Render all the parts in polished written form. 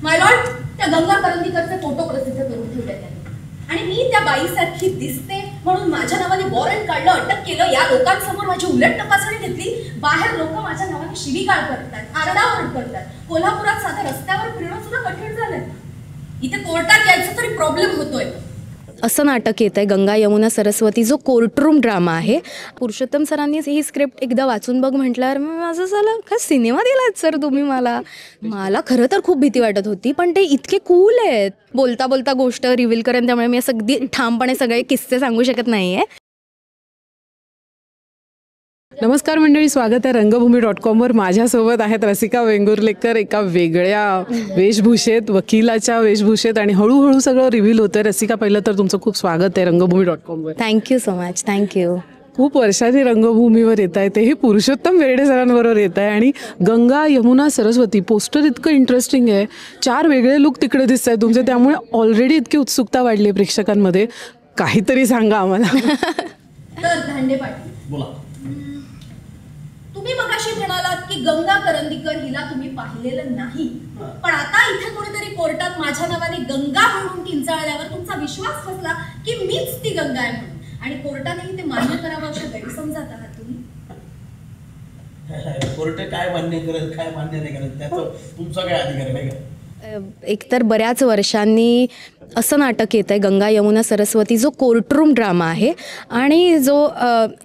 माय Lord, त्या Ganga करंदीकरचे photo प्रसिद्ध करून ठेवले त्यांनी आणि मी त्या बाईसारखी दिसते म्हणून माझ्या नावाने वॉरंट काढलं, अटक केलं. या लोकांसमोर माझी उलट तपासणी घेतली. बाहेर लोक माझ्या नावाने शिवीगाळ करतात, आरडाओरड करतात. कोल्हापुरात साध्या रस्त्यावर फिरणं सुद्धा कठीण झालंय. इथे कोर्टात यायचं तरी प्रॉब्लेम होतोय. असं नाटक येत आहे गंगा यमुना सरस्वती, जो कोर्टरूम ड्रामा आहे. पुरुषोत्तम सरांनीच ही स्क्रिप्ट एकदा वाचून बघ म्हटल्यावर माझं झालं का सिनेमा दिलात सर तुम्ही मला खरं तर खूप भीती वाटत होती, पण ते इतके कूल आहेत. बोलता बोलता गोष्ट रिव्हील करेन, त्यामुळे मी असं अगदी ठामपणे सगळे किस्से सांगू शकत नाही आहे. नमस्कार मंडळी, स्वागत आहे रंगभूमी.com वर. माझ्यासोबत आहेत रसिका वेंगुर्लेकर एका वेगळ्या वेशभूषेत, वकिलाच्या वेशभूषेत, आणि हळूहळू सगळं रिव्हील होतं आहे. रसिका, पहिलं तर तुमचं खूप स्वागत आहे रंगभूमी.com वर. Thank you so much. थँक्यू. खूप वर्षांनी रंगभूमीवर येत आहे, तेही पुरुषोत्तम बेर्डे सरांबरोबर येत आहे. आणि गंगा यमुना सरस्वती पोस्टर इतकं इंटरेस्टिंग आहे. 4 वेगळे लुक तिकडे दिसत आहेत तुमचे, त्यामुळे ऑलरेडी इतकी उत्सुकता वाढली आहे प्रेक्षकांमध्ये. काहीतरी सांगा आम्हाला. तर धांडे पाटील, बोला. तुम्ही मगाशी म्हणालात की गंगा करंदीकर हिला तुम्ही पाहिलेलं नाही, पण आता इथे कोणीतरी कोर्टात माझ्या नावाने गंगा म्हणून किंचाळल्यावर तुमचा विश्वास बसला की मीच ती गंगा आहे म्हणून, आणि कोर्टानेही ते मान्य करावं अशा गैरसमजात आहात तुम्ही. कोर्ट काय मान्य करत काय मान्य नाही करत त्याचं तुमचा काय अधिकार नाही का? एकतर बऱ्याच वर्षांनी असं नाटक येत आहे गंगा यमुना सरस्वती, जो कोर्टरूम ड्रामा आहे. आणि जो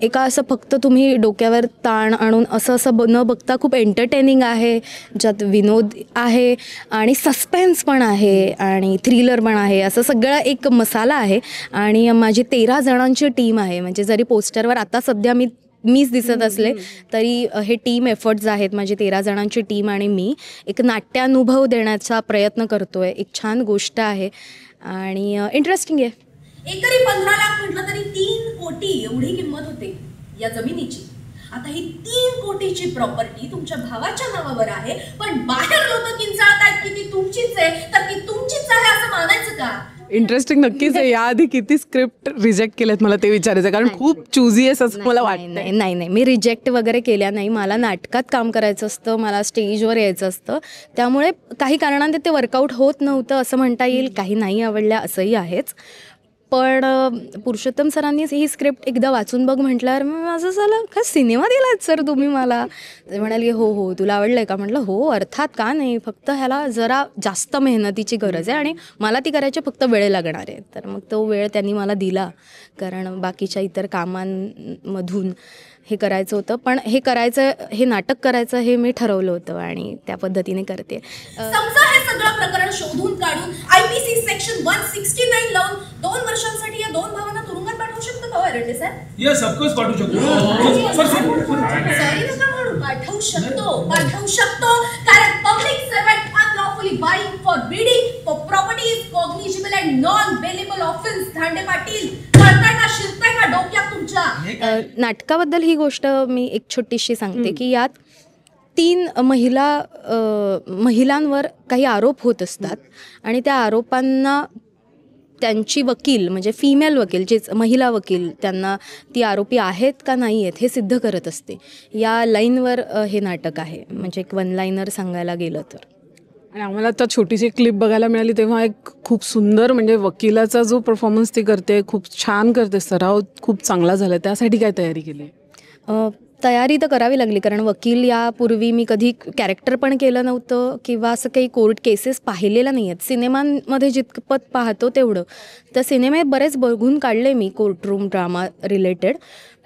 एका असं फक्त तुम्ही डोक्यावर ताण आणून असं न बघता खूप एंटरटेनिंग आहे, ज्यात विनोद आहे आणि सस्पेन्स पण आहे आणि थ्रिलर पण आहे. असं सगळं एक मसाला आहे. आणि माझी 13 जणांची टीम आहे. म्हणजे जरी पोस्टरवर आता सध्या मीच दिसत असले तरी हे टीम एफर्ट्स आहेत. माझी 13 जणांची टीम आणि मी एक नाट्यानुभव देण्याचा प्रयत्न करतो आहे. एक छान गोष्ट आहे आणि इंटरेस्टिंग आहे. एकरी 15 लाख म्हटलं तरी 3 कोटी एवढी किंमत होते या जमिनीची. आता ही 3 कोटीची प्रॉपर्टी तुमच्या भावाच्या नावावर आहे, पण बाहेर लोक किंचाळतात की ती तुमचीच आहे, तर ती तुमचीच आहे असं मानायचं का? इंटरेस्टिंग नक्कीच आहे. याआधी किती स्क्रिप्ट रिजेक्ट केल्यात मला ते विचारायचं, कारण खूप चुझी आहे असं मला वाटतं. नाही, मी रिजेक्ट वगैरे केल्या नाही. मला नाटकात काम करायचं असतं, मला स्टेजवर यायचं असतं, त्यामुळे काही कारणाने ते वर्कआउट होत नव्हतं असं म्हणता येईल. काही नाही आवडल्या असंही आहेच. पण पुरुषोत्तम सरांनीच ही स्क्रिप्ट एकदा वाचून बघ म्हटल्यावर माझं झालं का सिनेमा दिलात सर तुम्ही मला. ते म्हणाले हो तुला आवडलं आहे का? म्हटलं हो अर्थात, का नाही, फक्त ह्याला जरा जास्त मेहनतीची गरज आहे आणि मला ती करायची फक्त वेळ लागणार आहे. तर मग तो वेळ त्यांनी मला दिला, कारण बाकीच्या इतर कामांमधून हे करायचं होतं. पण हे नाटक करायचं हे मी ठरवलं होतं आणि त्या पद्धतीने करते. समजा हे सगळं प्रकरण शोधून काढून IPC सेक्शन 169 लावून 2 वर्षांसाठी या 2 भावांना तुरुंगात पाठवू शकतो का एरंडे सर? यस, ऑफकोर्स पाठवू शकतो. सॉरी नका म्हणू, पाठवू शकतो कारण public servant unlawfully buying for bidding for properties cognizable and non bailable offence. Dhande Patil, कळताय का, शिरताय का डोक्यात तुमच्या? नाटकाबद्दल ही गोष्ट मी एक छोटीशी सांगते की यात 3 महिलांवर काही आरोप होत असतात आणि त्या आरोपांना त्यांची वकील म्हणजे फिमेल वकील, जेच महिला वकील, त्यांना ती आरोपी आहेत का नाही आहेत हे सिद्ध करत असते. या लाईनवर हे नाटक आहे. म्हणजे एक 1 लाईनर सांगायला गेलं तर. आणि आम्हाला आता छोटीशी क्लिप बघायला मिळाली तेव्हा एक खूप सुंदर, म्हणजे वकिलाचा जो परफॉर्मन्स ती करते खूप छान करते, सराव खूप चांगला झाला. त्यासाठी काय तयारी केली? तयारी तर करावी लागली, कारण वकील यापूर्वी मी कधी कॅरेक्टर पण केलं नव्हतं किंवा असं काही कोर्ट केसेस पाहिलेल्या नाही आहेत. सिनेमांमध्ये जितपत पाहतो तेवढं, तर सिनेमे बरेच बघून काढले मी कोर्टरूम ड्रामा रिलेटेड.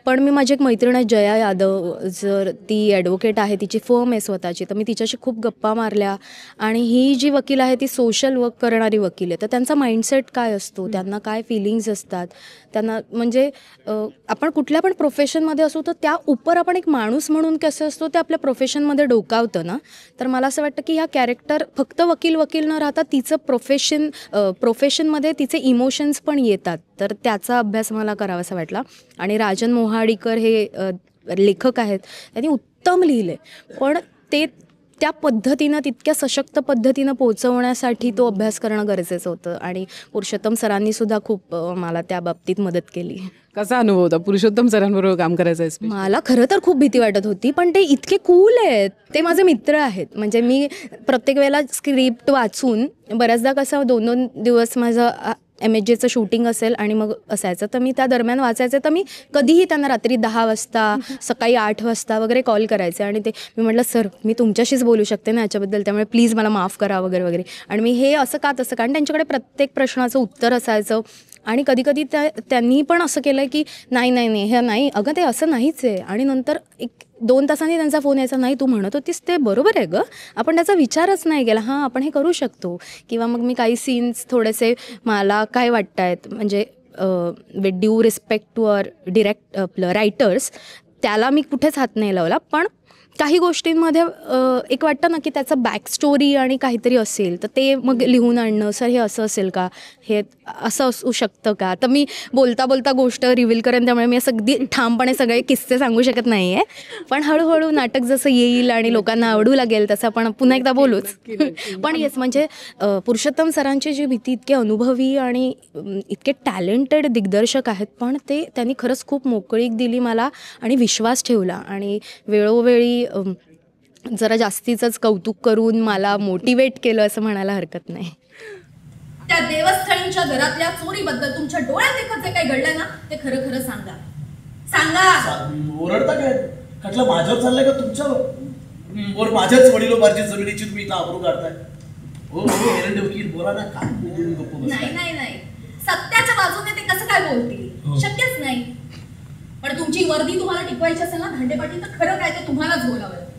पण मी माझी एक मैत्रीण आहे जया यादव, जर ती ॲडव्होकेट आहे, तिची फर्म आहे स्वतःची, तर मी तिच्याशी खूप गप्पा मारल्या. आणि ही जी वकील आहे ती सोशल वर्क करणारी वकील आहे, तर त्यांचा माइंडसेट काय असतो, त्यांना काय फिलिंग्स असतात, त्यांना म्हणजे आपण कुठल्या पण प्रोफेशनमध्ये असू तर त्या उपर आपण एक माणूस म्हणून कसं असतो ते आपल्या प्रोफेशनमध्ये डोकावतं ना. तर मला असं वाटतं की ह्या कॅरेक्टर फक्त वकील न राहता तिचं प्रोफेशनमध्ये तिचे इमोशन्स पण येतात, तर त्याचा अभ्यास मला करावासा वाटला. आणि राजन मोहाडीकर हे लेखक आहेत, त्यांनी उत्तम लिहिले, पण ते त्या पद्धतीनं तितक्या सशक्त पद्धतीनं पोहोचवण्यासाठी तो अभ्यास करणं गरजेचं होतं आणि पुरुषोत्तम सरांनी सुद्धा खूप मला त्या बाबतीत मदत केली. कसा अनुभव होता पुरुषोत्तम सरांबरोबर काम करायचा आहे? मला खरं तर खूप भीती वाटत होती, पण ते इतके कूल आहेत, ते माझे मित्र आहेत. म्हणजे मी प्रत्येक वेळेला स्क्रिप्ट वाचून बऱ्याचदा कसं 2-2 दिवस माझं MSJचं शूटिंग असेल आणि मग असायचं, तर मी त्या दरम्यान वाचायचं. तर मी कधीही त्यांना रात्री 10 वाजता सकाळी 8 वाजता वगैरे कॉल करायचे आणि ते मी म्हटलं सर मी तुमच्याशीच बोलू शकते ना याच्याबद्दल, त्यामुळे प्लीज मला माफ करा वगैरे वगैरे. आणि मी हे असं का तसं, कारण त्यांच्याकडे प्रत्येक प्रश्नाचं उत्तर असायचं. आणि कधीकधी त्यांनी पण असं केलं की नाही हे नाही अगं ते असं नाहीच आहे. आणि नंतर 1-2 तासांनी त्यांचा फोन यायचा, नाही तू म्हणत होतीस ते बरोबर आहे गं, आपण त्याचा विचारच नाही केला, हां आपण हे करू शकतो. किंवा मग मी काही सीन्स थोडेसे मला काय वाटत आहेत म्हणजे विथ ड्यू रिस्पेक्ट टू आपलं रायटर्स, त्याला मी कुठेच हात नाही लावला. पण काही गोष्टींमध्ये एक वाटतं ना की त्याचं बॅक स्टोरी आणि काहीतरी असेल तर ते मग लिहून आणणं, सर हे असं असेल का, हे असं असू शकतं का. तर मी बोलता बोलता गोष्ट रिव्हील करेन, त्यामुळे मी असं अगदी ठामपणे सगळे किस्से सांगू शकत नाही आहे. पण हळूहळू नाटक जसं येईल आणि लोकांना आवडू लागेल तसं आपण पुन्हा एकदा बोलूच. पण येस म्हणजे पुरुषोत्तम सरांची जी भीती, इतके अनुभवी आणि इतके टॅलेंटेड दिग्दर्शक आहेत, पण ते त्यांनी खरंच खूप मोकळीक दिली मला आणि विश्वास ठेवला आणि वेळोवेळी जरा जास्तीचंच कौतुक करून मला मोटिवेट केलं असं म्हणायला हरकत नाही. त्या देवस्थळींच्या घरातल्या चोरीबद्दल तुमच्या डोळ्यात देखत जे काही घडलं ना ते खरं खरं सांगा. ओरडता काय? म्हटलं माझ्यावर चाललंय का तुमच्यावर? माझ्याच वडिलोपार्जित जमिनीची तुम्ही इथं आबरू काढताय. हो एरंडे वकील बोला ना. नाही सत्याच्या बाजूने ते कसं काय बोलतील? शक्यच नाही. पण तुमची वर्दी तुम्हाला टिकवायची असेल ना धांडेपाटी, तर खरं काय ते तुम्हालाच बोलावं.